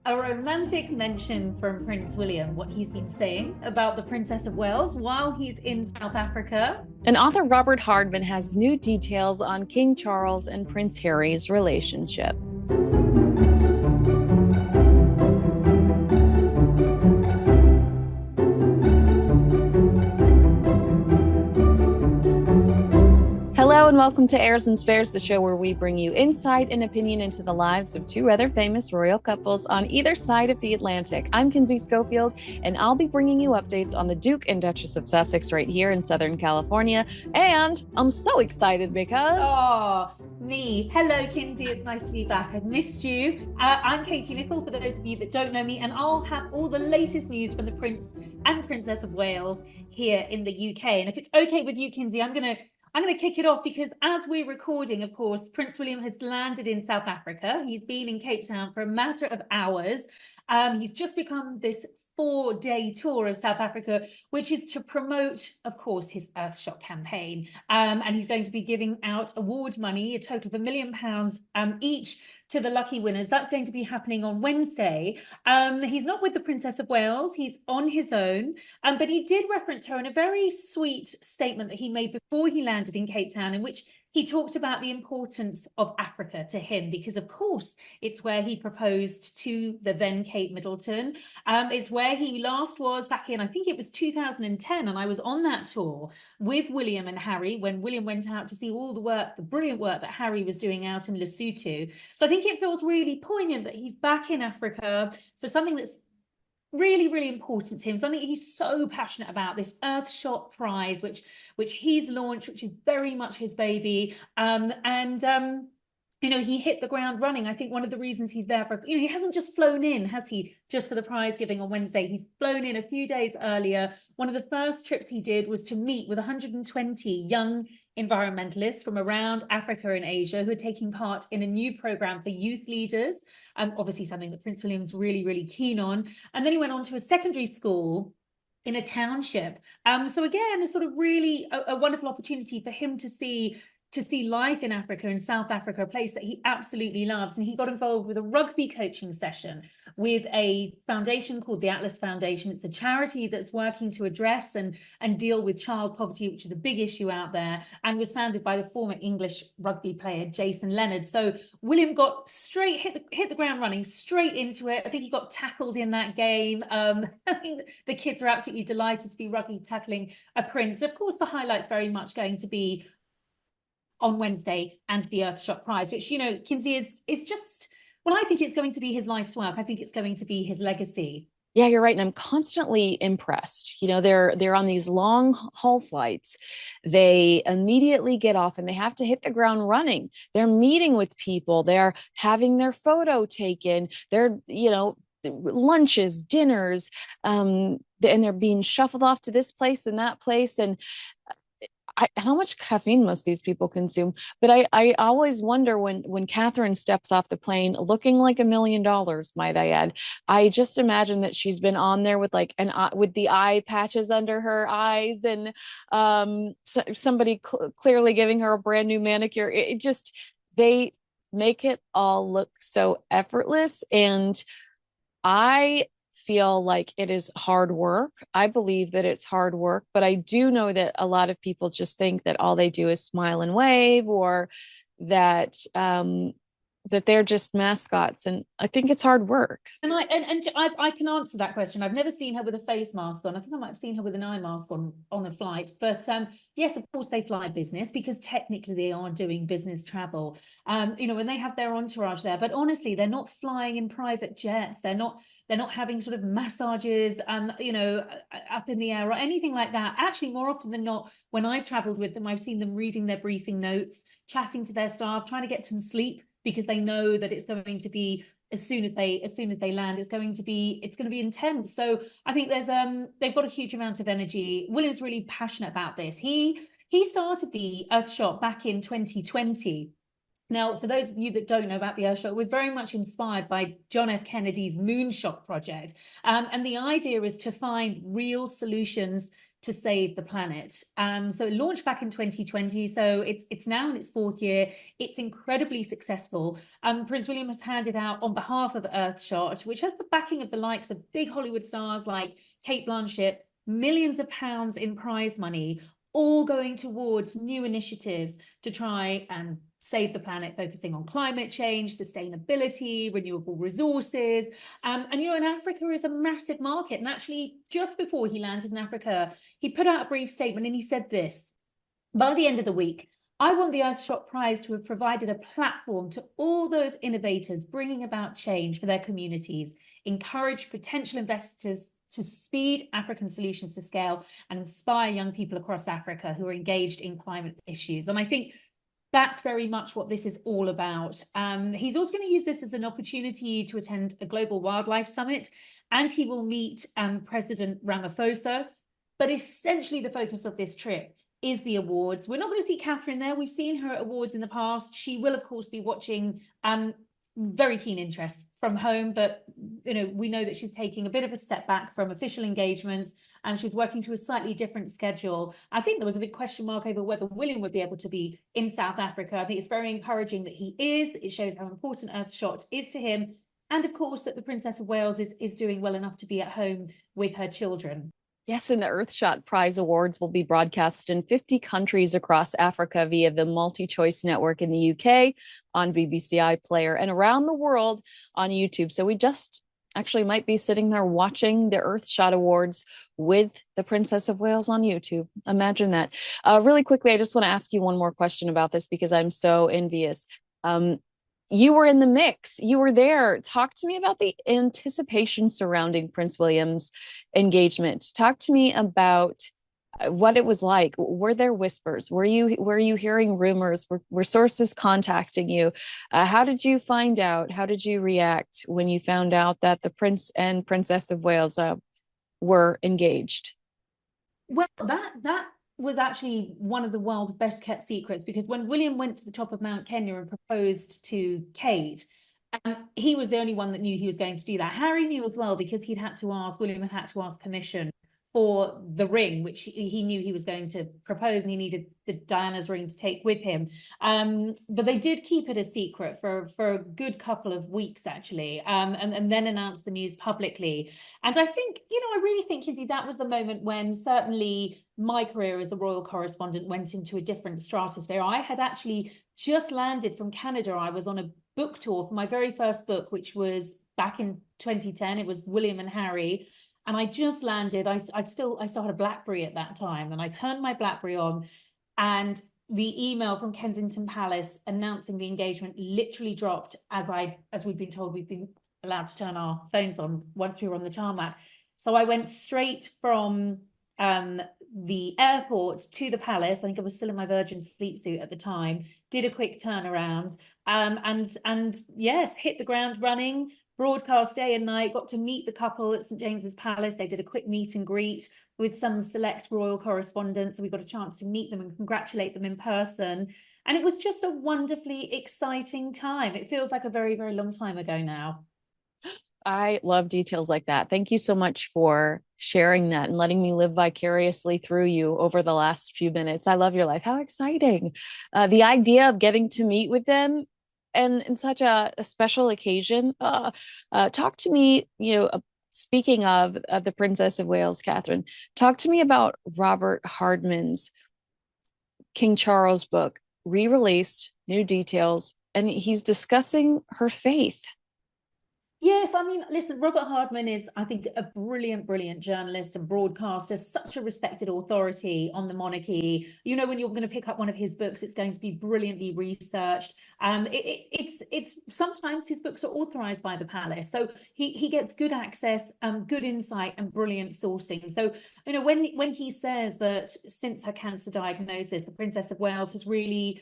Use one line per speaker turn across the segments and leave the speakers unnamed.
A romantic mention from Prince William, what he's been saying about the Princess of Wales while he's in South Africa.
And author Robert Hardman has new details on King Charles and Prince Harry's relationship. Hello and welcome to Heirs and Spares, the show where we bring you insight and opinion into the lives of two other famous royal couples on either side of the Atlantic. I'm Kinsey Schofield, and I'll be bringing you updates on the Duke and Duchess of Sussex right here in Southern California. And I'm so excited because...
Oh, me. Hello, Kinsey. It's nice to be back. I've missed you. I'm Katie Nicholl, for those of you that don't know me, and I'll have all the latest news from the Prince and Princess of Wales here in the UK. And if it's okay with you, Kinsey, I'm gonna kick it off because as we're recording, of course, Prince William has landed in South Africa. He's been in Cape Town for a matter of hours. He's just become this 4-day tour of South Africa, which is to promote, of course, his Earthshot campaign. And he's going to be giving out award money, a total of £1 million each, to the lucky winners. That's going to be happening on Wednesday. He's not with the Princess of Wales. He's on his own. But he did reference her in a very sweet statement that he made before he landed in Cape Town, in which he talked about the importance of Africa to him, because of course it's where he proposed to the then Kate Middleton. It's where he last was back in, I think it was 2010, and I was on that tour with William and Harry when William went out to see all the work, the brilliant work that Harry was doing out in Lesotho. So I think it feels really poignant that he's back in Africa for something that's really, really important to him, something he's so passionate about, this Earthshot prize, which he's launched, which is very much his baby. You know, he hit the ground running. I think one of the reasons he's there for, you know, he hasn't just flown in, has he, just for the prize giving on Wednesday. He's flown in a few days earlier. One of the first trips he did was to meet with 120 young environmentalists from around Africa and Asia who are taking part in a new program for youth leaders. Obviously something that Prince William's really, really keen on. And then he went on to a secondary school in a township. So again, a sort of really a wonderful opportunity for him to see life in Africa, in South Africa, a place that he absolutely loves. And he got involved with a rugby coaching session with a foundation called the Atlas Foundation. It's a charity that's working to address and deal with child poverty, which is a big issue out there, and was founded by the former English rugby player Jason Leonard. So William got straight, hit the ground running, straight into it. I think he got tackled in that game. I think the kids are absolutely delighted to be rugby tackling a prince. Of course, the highlight's very much going to be on Wednesday and the Earthshot prize, which, you know, Kinsey is just, well, I think it's going to be his life's work. I think it's going to be his legacy.
Yeah, you're right. And I'm constantly impressed. You know, they're on these long haul flights. They immediately get off and they have to hit the ground running. They're meeting with people. They're having their photo taken. They're, you know, lunches, dinners, and they're being shuffled off to this place and that place. And how much caffeine must these people consume? But I always wonder when Catherine steps off the plane looking like $1 million, might I add. I just imagine that she's been on there with like with the eye patches under her eyes, and somebody clearly giving her a brand new manicure. It just, they make it all look so effortless, and I feel like it is hard work. I believe that it's hard work, but I do know that a lot of people just think that all they do is smile and wave, or that that they're just mascots, and I think it's hard work.
And I can answer that question. I've never seen her with a face mask on. I think I might have seen her with an eye mask on a flight. But yes, of course they fly business because technically they are doing business travel. You know, when they have their entourage there. But honestly, they're not flying in private jets. They're not having sort of massages, you know, up in the air or anything like that. Actually, more often than not, when I've traveled with them, I've seen them reading their briefing notes, chatting to their staff, trying to get some sleep, because they know that it's going to be, as soon as they land, it's going to be intense. So I think they've got a huge amount of energy. William's really passionate about this. He started the Earthshot back in 2020. Now, for those of you that don't know about the Earthshot, it was very much inspired by John F. Kennedy's moonshot project. And the idea is to find real solutions to save the planet. So it launched back in 2020. So it's now in its fourth year. It's incredibly successful. Prince William has handed out on behalf of Earthshot, which has the backing of the likes of big Hollywood stars like Cate Blanchett, millions of pounds in prize money, all going towards new initiatives to try and save the planet, focusing on climate change, sustainability, renewable resources. And, you know, and Africa is a massive market. And actually, just before he landed in Africa, he put out a brief statement and he said this: by the end of the week, I want the Earthshot Prize to have provided a platform to all those innovators bringing about change for their communities, encourage potential investors to speed African solutions to scale, and inspire young people across Africa who are engaged in climate issues. And I think that's very much what this is all about. He's also going to use this as an opportunity to attend a global wildlife summit, and he will meet President Ramaphosa. But essentially, the focus of this trip is the awards. We're not going to see Catherine there. We've seen her at awards in the past. She will, of course, be watching very keen interest from home, but you know, we know that she's taking a bit of a step back from official engagements, and she's working to a slightly different schedule. I think there was a big question mark over whether William would be able to be in South Africa. I think it's very encouraging that he is. It shows how important Earthshot is to him, and of course that the Princess of Wales is doing well enough to be at home with her children.
Yes, and the Earthshot Prize Awards will be broadcast in 50 countries across Africa via the MultiChoice Network in the UK, on BBC iPlayer, and around the world on YouTube. So we just actually might be sitting there watching the Earthshot Awards with the Princess of Wales on YouTube. Imagine that. Really quickly, I just want to ask you one more question about this because I'm so envious. You were in the mix. You were there. Talk to me about the anticipation surrounding Prince William's engagement. Talk to me about what it was like. Were there whispers? Were you hearing rumors? Were sources contacting you? How did you find out? How did you react when you found out that the Prince and Princess of Wales were engaged?
Well, that was actually one of the world's best kept secrets, because when William went to the top of Mount Kenya and proposed to Kate, he was the only one that knew he was going to do that. Harry knew as well, because William had to ask permission for the ring, which he knew he was going to propose, and he needed the Diana's ring to take with him. But they did keep it a secret for a good couple of weeks, actually, and then announced the news publicly. And I think, you know, I really think, Kinsey, that was the moment when certainly my career as a royal correspondent went into a different stratosphere. I had actually just landed from Canada. I was on a book tour for my very first book, which was back in 2010. It was William and Harry. And I just landed. I still had a BlackBerry at that time, and I turned my BlackBerry on, and the email from Kensington Palace announcing the engagement literally dropped as we'd been told we'd been allowed to turn our phones on once we were on the tarmac. So I went straight from the airport to the palace. I think I was still in my Virgin sleep suit at the time. Did a quick turnaround, and yes, hit the ground running. Broadcast day and night, got to meet the couple at St James's Palace. They did a quick meet and greet with some select royal correspondents. We got a chance to meet them and congratulate them in person. And it was just a wonderfully exciting time. It feels like a very, very long time ago now.
I love details like that. Thank you so much for sharing that and letting me live vicariously through you over the last few minutes. I love your life. How exciting. The idea of getting to meet with them and in such a special occasion. Talk to me, speaking of the Princess of Wales, Catherine, talk to me about Robert Hardman's King Charles book, re-released, new details, and he's discussing her faith.
Yes, I mean, listen, Robert Hardman is, I think, a brilliant, brilliant journalist and broadcaster, such a respected authority on the monarchy. You know, when you're going to pick up one of his books, it's going to be brilliantly researched. It's sometimes his books are authorized by the palace, so he gets good access, good insight, and brilliant sourcing. So, you know, when he says that since her cancer diagnosis, the Princess of Wales has really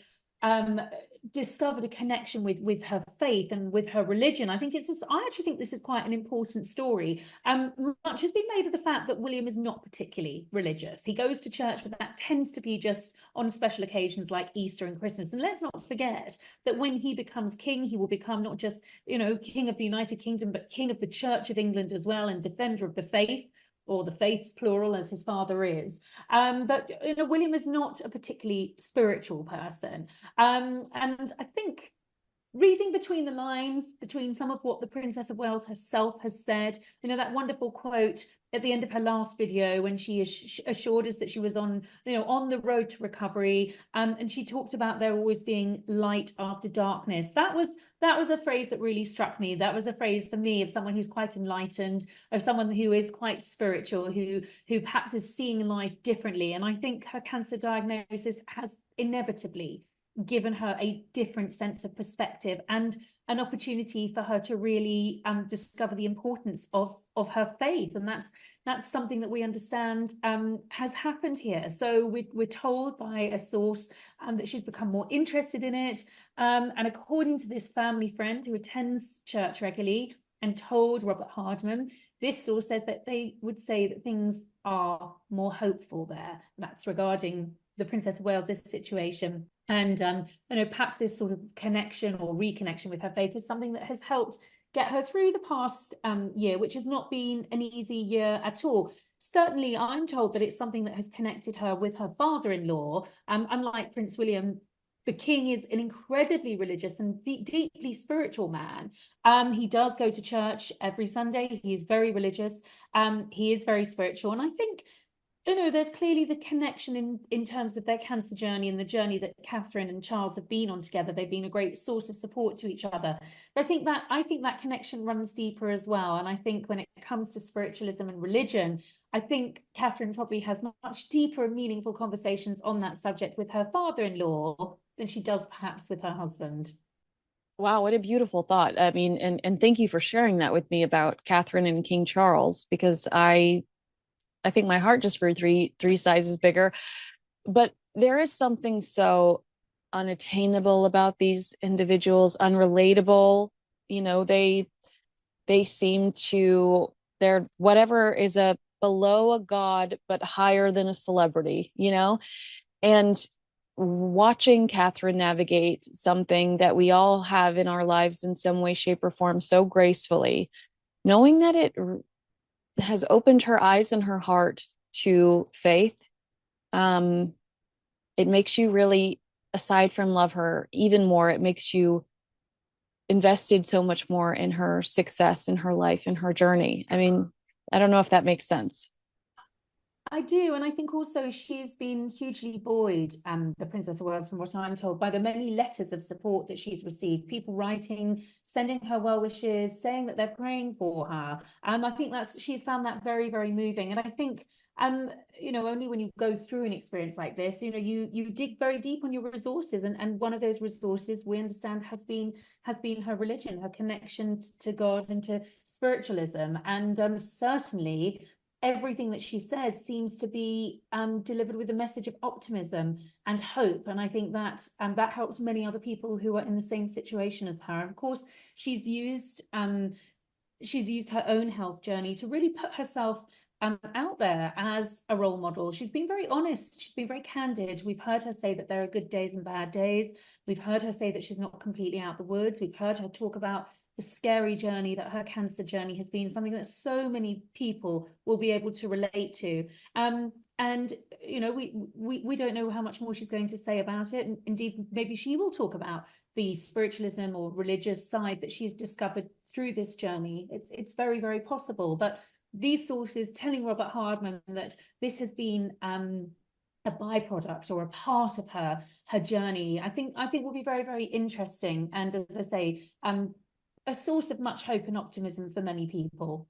discovered a connection with her faith and with her religion. I actually think this is quite an important story. Much has been made of the fact that William is not particularly religious. He goes to church, but that tends to be just on special occasions like Easter and Christmas. And let's not forget that when he becomes king, he will become not just, king of the United Kingdom, but king of the Church of England as well, and defender of the faith. or the faiths plural, as his father is. But William is not a particularly spiritual person. And I think reading between the lines, between some of what the Princess of Wales herself has said, that wonderful quote at the end of her last video when she assured us that she was on the road to recovery, and she talked about there always being light after darkness. That was a phrase that really struck me. That was a phrase for me of someone who's quite enlightened, of someone who is quite spiritual, who perhaps is seeing life differently. And I think her cancer diagnosis has inevitably given her a different sense of perspective and an opportunity for her to really discover the importance of her faith. And that's something that we understand has happened here. So we're told by a source that she's become more interested in it. And according to this family friend who attends church regularly and told Robert Hardman, this source says that they would say that things are more hopeful there. That's regarding the Princess of Wales' situation. And perhaps this sort of connection or reconnection with her faith is something that has helped get her through the past year, which has not been an easy year at all. Certainly, I'm told that it's something that has connected her with her father-in-law. Unlike Prince William, the king is an incredibly religious and deeply spiritual man. He does go to church every Sunday. He is very religious. He is very spiritual. And I think there's clearly the connection in terms of their cancer journey and the journey that Catherine and Charles have been on together. They've been a great source of support to each other. But I think that connection runs deeper as well. And I think when it comes to spiritualism and religion, I think Catherine probably has much deeper and meaningful conversations on that subject with her father-in-law than she does perhaps with her husband.
Wow, what a beautiful thought. I mean, and thank you for sharing that with me about Catherine and King Charles, because I think my heart just grew three sizes bigger. But there is something so unattainable about these individuals, unrelatable. They seem to, they're whatever is a below a god but higher than a celebrity, and watching Catherine navigate something that we all have in our lives in some way, shape, or form so gracefully, knowing that it has opened her eyes and her heart to faith. It makes you really, aside from love her even more, it makes you invested so much more in her success, in her life, in her journey. I mean, I don't know if that makes sense.
I do, and I think also she's been hugely buoyed, the Princess of Wales, from what I'm told, by the many letters of support that she's received. People writing, sending her well wishes, saying that they're praying for her. I think she's found that very, very moving. And I think, only when you go through an experience like this, you dig very deep on your resources, and one of those resources we understand has been her religion, her connection to God and to spiritualism, and certainly everything that she says seems to be delivered with a message of optimism and hope. And I think that that helps many other people who are in the same situation as her. And of course, she's used her own health journey to really put herself out there as a role model. She's been very honest. She's been very candid. We've heard her say that there are good days and bad days. We've heard her say that she's not completely out the woods. We've heard her talk about the scary journey that her cancer journey has been, something that so many people will be able to relate to. And we don't know how much more she's going to say about it. And indeed, maybe she will talk about the spiritualism or religious side that she's discovered through this journey. It's very, very possible. But these sources telling Robert Hardman that this has been a byproduct or a part of her journey, I think will be very, very interesting. And as I say, a source of much hope and optimism for many people.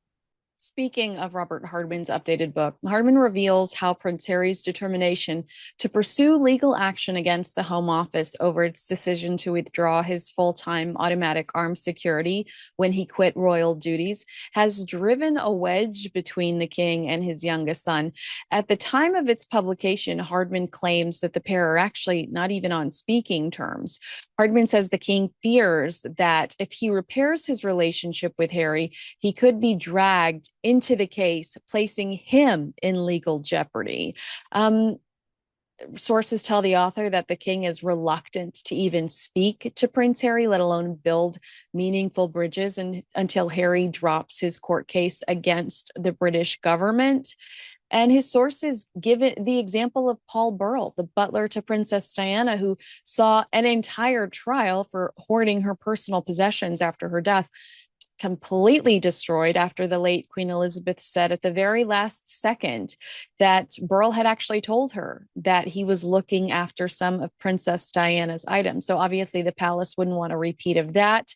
Speaking of Robert Hardman's updated book, Hardman reveals how Prince Harry's determination to pursue legal action against the Home Office over its decision to withdraw his full-time automatic armed security when he quit royal duties has driven a wedge between the king and his youngest son. At the time of its publication, Hardman claims that the pair are actually not even on speaking terms. Hardman says the king fears that if he repairs his relationship with Harry, he could be dragged into the case, placing him in legal jeopardy. Sources tell the author that the king is reluctant to even speak to Prince Harry, let alone build meaningful bridges until Harry drops his court case against the British government. And his sources give it the example of Paul Burrell, the butler to Princess Diana, who saw an entire trial for hoarding her personal possessions after her death completely destroyed after the late Queen Elizabeth said at the very last second that Burrell had actually told her that he was looking after some of Princess Diana's items. So obviously the palace wouldn't want a repeat of that.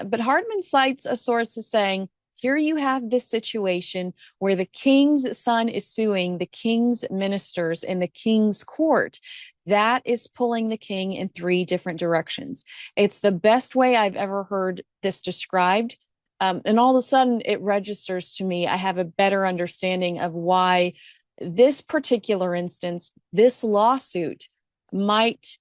But Hardman cites a source as saying, here you have this situation where the king's son is suing the king's ministers in the king's court. That is pulling the king in three different directions. It's the best way I've ever heard this described. And all of a sudden, it registers to me. I have a better understanding of why this particular instance, this lawsuit, might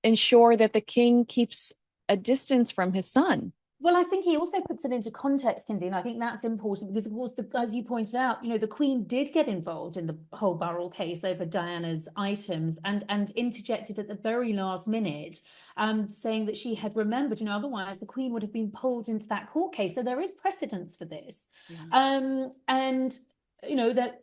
ensure that the king keeps a distance from his son.
Well, I think he also puts it into context, Kinsey, and I think that's important because, of course, as you pointed out, the Queen did get involved in the whole Burrell case over Diana's items and interjected at the very last minute, saying that she had remembered. Otherwise the Queen would have been pulled into that court case. So there is precedence for this, and that.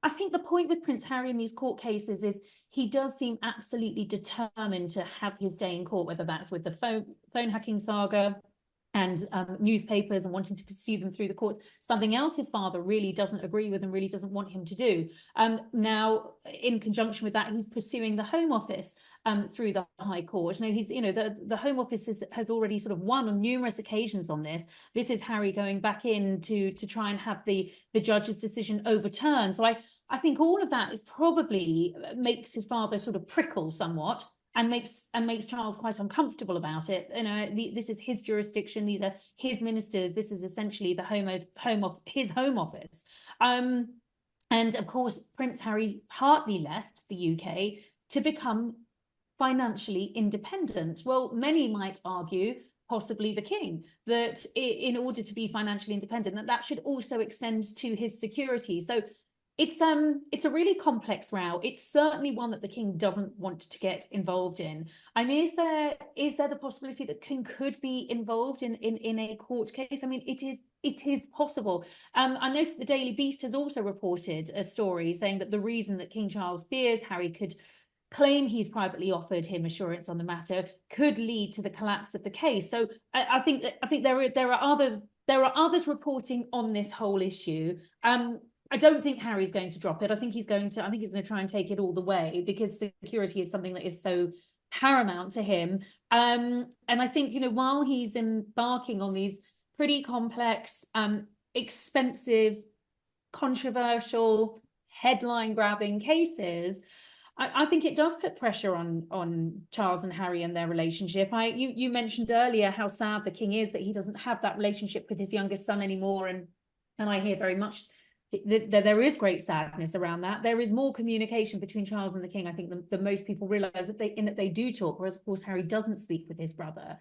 I think the point with Prince Harry in these court cases is he does seem absolutely determined to have his day in court, whether that's with the phone hacking saga and newspapers and wanting to pursue them through the courts, something else his father really doesn't agree with and really doesn't want him to do. Now, in conjunction with that, he's pursuing the Home Office through the High Court. He's, the Home Office has already sort of won on numerous occasions on this. This is Harry going back in to try and have the judge's decision overturned. So I think all of that is probably makes his father sort of prickle somewhat, and makes Charles quite uncomfortable about it. This is his jurisdiction. These are his ministers. This is essentially the his home office. And of course, Prince Harry partly left the UK to become financially independent. Well, many might argue, possibly the king, that in order to be financially independent, that should also extend to his security. So it's a really complex row. It's certainly one that the king doesn't want to get involved in. And is there the possibility that king could be involved in a court case? I mean, it is possible. I noticed the Daily Beast has also reported a story saying that the reason that King Charles fears Harry could claim he's privately offered him assurance on the matter could lead to the collapse of the case. So I think there are others reporting on this whole issue. I don't think Harry's going to drop it. I think he's going to try and take it all the way, because security is something that is so paramount to him. And I think, while he's embarking on these pretty complex, expensive, controversial, headline-grabbing cases, I think it does put pressure on Charles and Harry and their relationship. You mentioned earlier how sad the king is that he doesn't have that relationship with his youngest son anymore, and I hear very much there is great sadness around that. There is more communication between Charles and the king, I think, than most people realize, that they do talk, whereas of course Harry doesn't speak with his brother.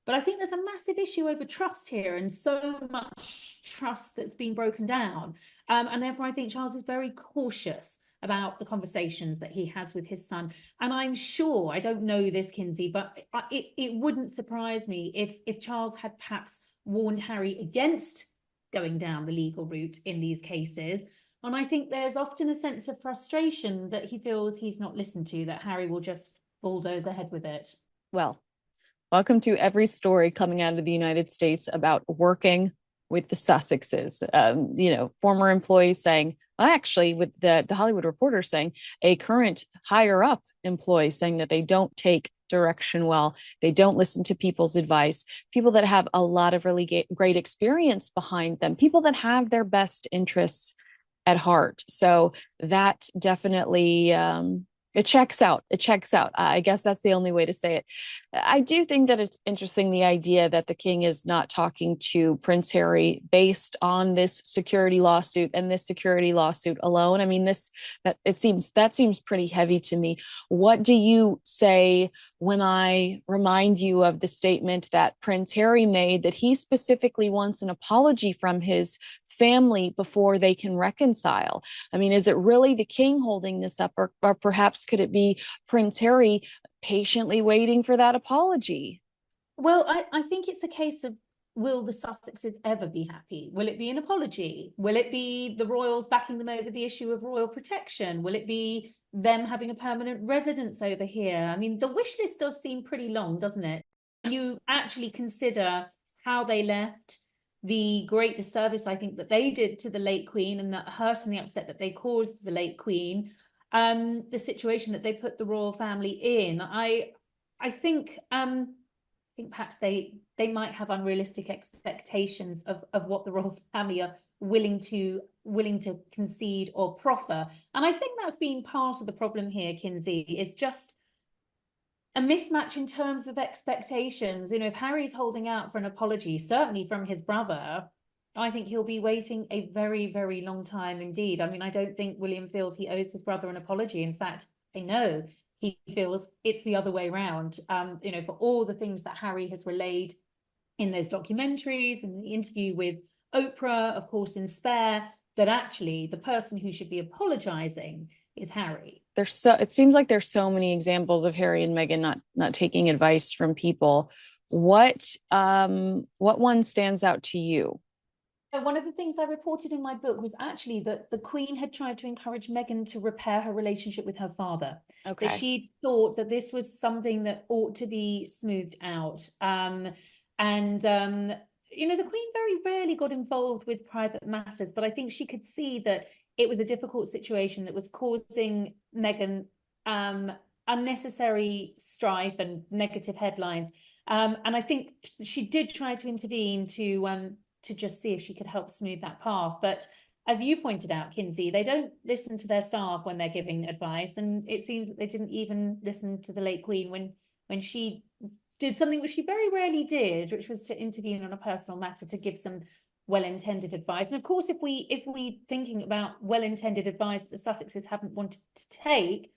But I think there's a massive issue over trust here, and so much trust that's been broken down, and therefore I think Charles is very cautious about the conversations that he has with his son. And I'm sure, I don't know this, Kinsey, but it wouldn't surprise me if Charles had perhaps warned Harry against going down the legal route in these cases. And I think there's often a sense of frustration that he feels he's not listened to, that Harry will just bulldoze ahead with it.
Well, welcome to every story coming out of the United States about working with the Sussexes. Former employees saying, actually, with the Hollywood Reporter saying, a current higher up employee saying that they don't take direction well, they don't listen to people's advice, people that have a lot of really great experience behind them, people that have their best interests at heart. So that definitely it checks out. I guess that's the only way to say it. I do think that it's interesting, the idea that the king is not talking to Prince Harry based on this security lawsuit and this security lawsuit alone. I mean, that seems pretty heavy to me. What do you say when I remind you of the statement that Prince Harry made, that he specifically wants an apology from his family before they can reconcile? I mean, is it really the king holding this up, or perhaps perhaps could it be Prince Harry patiently waiting for that apology?
Well, I think it's a case of, will the Sussexes ever be happy? Will it be an apology? Will it be the royals backing them over the issue of royal protection? Will it be them having a permanent residence over here? I mean, the wish list does seem pretty long, doesn't it? You actually consider how they left, the great disservice I think that they did to the late Queen, and that hurt and the upset that they caused the late Queen, the situation that they put the royal family in. I think perhaps they might have unrealistic expectations of what the royal family are willing to concede or proffer. And I think that's been part of the problem here, Kinsey, is just a mismatch in terms of expectations. You know, if Harry's holding out for an apology, certainly from his brother, I think he'll be waiting a very, very long time indeed. I mean, I don't think William feels he owes his brother an apology. In fact, I know he feels it's the other way around. You know, for all the things that Harry has relayed in those documentaries and the interview with Oprah, of course, in Spare, that actually the person who should be apologizing is Harry.
It seems like there's so many examples of Harry and Meghan not taking advice from people. What one stands out to you?
One of the things I reported in my book was actually that the Queen had tried to encourage Meghan to repair her relationship with her father.
Okay.
That she thought that this was something that ought to be smoothed out. You know, the Queen very rarely got involved with private matters, but I think she could see that it was a difficult situation that was causing Meghan unnecessary strife and negative headlines. And I think she did try to intervene to just see if she could help smooth that path. But as you pointed out, Kinsey, they don't listen to their staff when they're giving advice. And it seems that they didn't even listen to the late Queen when she did something which she very rarely did, which was to intervene on a personal matter to give some well-intended advice. And of course, if we thinking about well-intended advice that the Sussexes haven't wanted to take,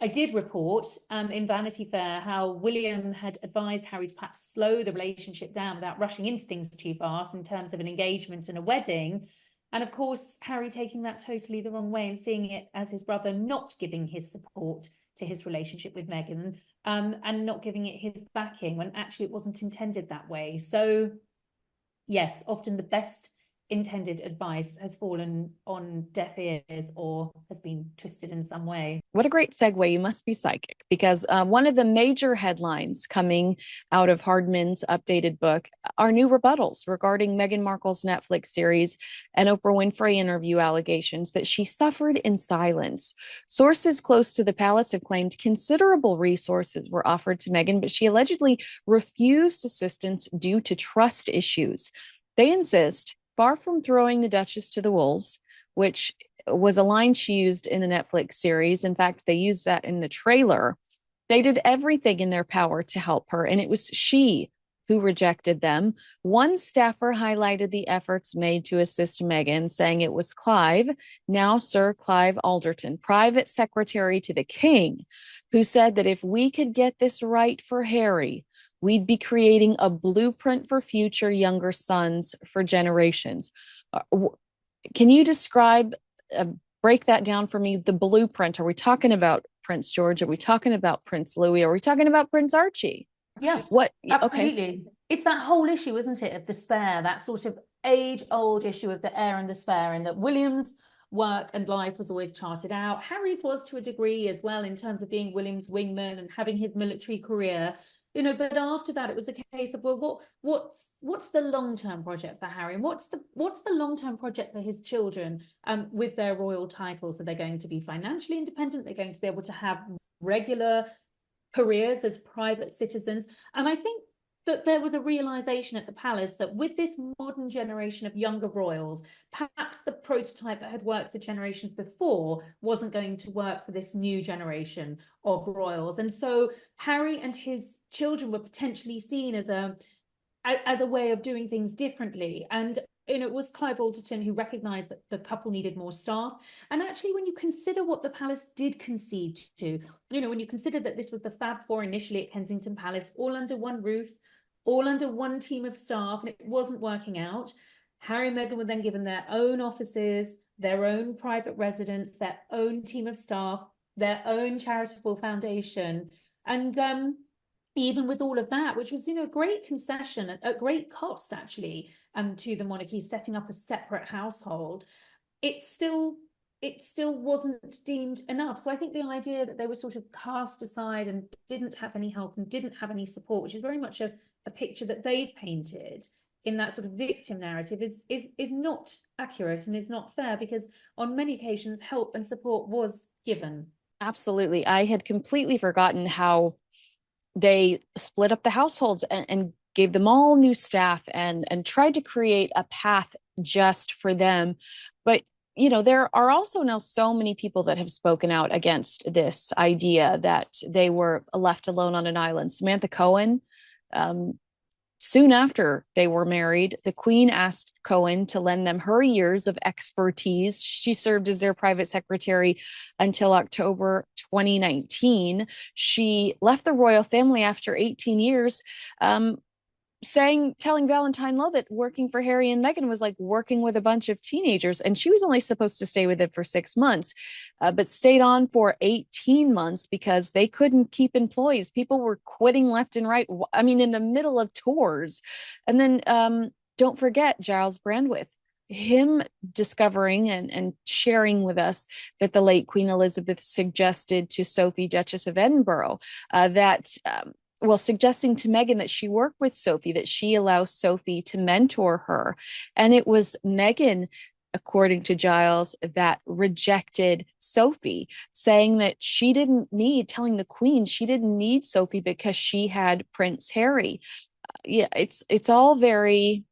I did report in Vanity Fair how William had advised Harry to perhaps slow the relationship down without rushing into things too fast in terms of an engagement and a wedding. And of course, Harry taking that totally the wrong way and seeing it as his brother not giving his support to his relationship with Meghan, and not giving it his backing when actually it wasn't intended that way. So yes, often the best intended advice has fallen on deaf ears or has been twisted in some way.
What a great segue. You must be psychic, because one of the major headlines coming out of Hardman's updated book are new rebuttals regarding Meghan Markle's Netflix series and Oprah Winfrey interview allegations that she suffered in silence. Sources close to the palace have claimed considerable resources were offered to Meghan, but she allegedly refused assistance due to trust issues. They insist, far from throwing the Duchess to the wolves, which was a line she used in the Netflix series. In fact, they used that in the trailer. They did everything in their power to help her, and it was she who rejected them. One staffer highlighted the efforts made to assist Meghan, saying it was Clive, now Sir Clive Alderton, private secretary to the king, who said that if we could get this right for Harry, we'd be creating a blueprint for future younger sons for generations. Can you describe, break that down for me, the blueprint? Are we talking about Prince George? Are we talking about Prince Louis? Are we talking about Prince Archie?
Yeah,
what?
absolutely.
Okay.
It's that whole issue, isn't it, of the spare, that sort of age-old issue of the heir and the spare, and that William's work and life was always charted out. Harry's was to a degree as well in terms of being William's wingman and having his military career. You know, but after that, it was a case of, well, what's the long-term project for Harry? What's the long-term project for his children with their royal titles? Are they going to be financially independent? They're going to be able to have regular careers as private citizens. And I think that there was a realization at the palace that with this modern generation of younger royals, perhaps the prototype that had worked for generations before wasn't going to work for this new generation of royals. And so Harry and his children were potentially seen as a way of doing things differently. And you know, it was Clive Alderton who recognised that the couple needed more staff. And actually, when you consider what the palace did concede to, you know, when you consider that this was the Fab Four initially at Kensington Palace, all under one roof, all under one team of staff, and it wasn't working out. Harry and Meghan were then given their own offices, their own private residence, their own team of staff. their own charitable foundation. And even with all of that, which was, a great concession at great cost, actually, to the monarchy, setting up a separate household, it still wasn't deemed enough. So I think the idea that they were sort of cast aside and didn't have any help and didn't have any support, which is very much a picture that they've painted in that sort of victim narrative, is not accurate and is not fair, because on many occasions help and support was given.
Absolutely. I had completely forgotten how they split up the households and gave them all new staff and tried to create a path just for them. But there are also now so many people that have spoken out against this idea that they were left alone on an island. Samantha Cohen, soon after they were married, the Queen asked Cohen to lend them her years of expertise. She served as their private secretary until October 2019. She left the royal family after 18 years, telling Valentine Lowe that working for Harry and Meghan was like working with a bunch of teenagers, and she was only supposed to stay with them for 6 months, but stayed on for 18 months because they couldn't keep employees. People were quitting left and right. I mean, in the middle of tours. And then don't forget Giles Brandreth, him discovering and sharing with us that the late Queen Elizabeth suggested to Sophie, Duchess of Edinburgh, suggesting to Meghan that she work with Sophie, that she allows Sophie to mentor her. And it was Meghan, according to Giles, that rejected Sophie, saying that telling the Queen she didn't need Sophie because she had Prince Harry. It's all very,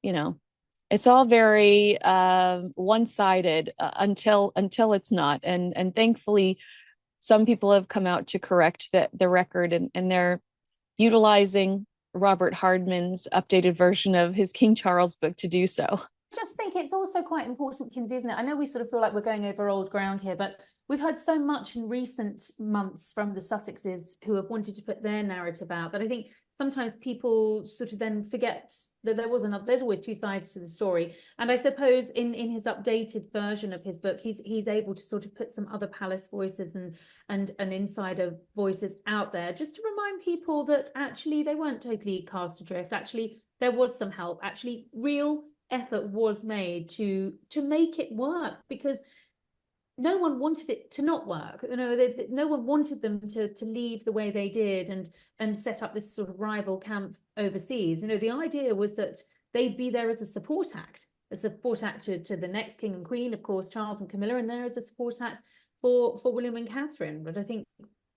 it's all very one-sided until it's not. And thankfully, some people have come out to correct the record, and they're utilizing Robert Hardman's updated version of his King Charles book to do so.
I just think it's also quite important, Kinsey, isn't it? I know we sort of feel like we're going over old ground here, but we've heard so much in recent months from the Sussexes who have wanted to put their narrative out that I think sometimes people sort of then forget that there's always two sides to the story. And I suppose in his updated version of his book, he's able to sort of put some other palace voices and insider voices out there, just to remind people that actually they weren't totally cast adrift. Actually, there was some help. Actually, real effort was made to make it work, because no one wanted it to not work. No one wanted them to leave the way they did and set up this sort of rival camp overseas. The idea was that they'd be there as a support act to the next king and queen, of course, Charles and Camilla, and there as a support act for William and Catherine. But I think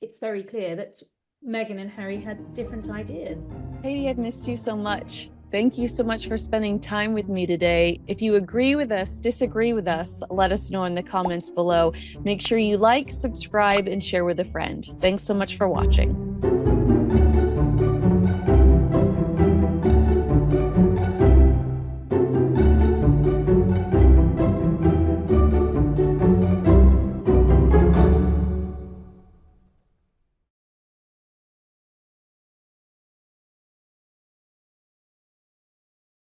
it's very clear that Meghan and Harry had different ideas.
Katie, I've missed you so much. Thank you so much for spending time with me today. If you agree with us, disagree with us, let us know in the comments below. Make sure you like, subscribe, and share with a friend. Thanks so much for watching.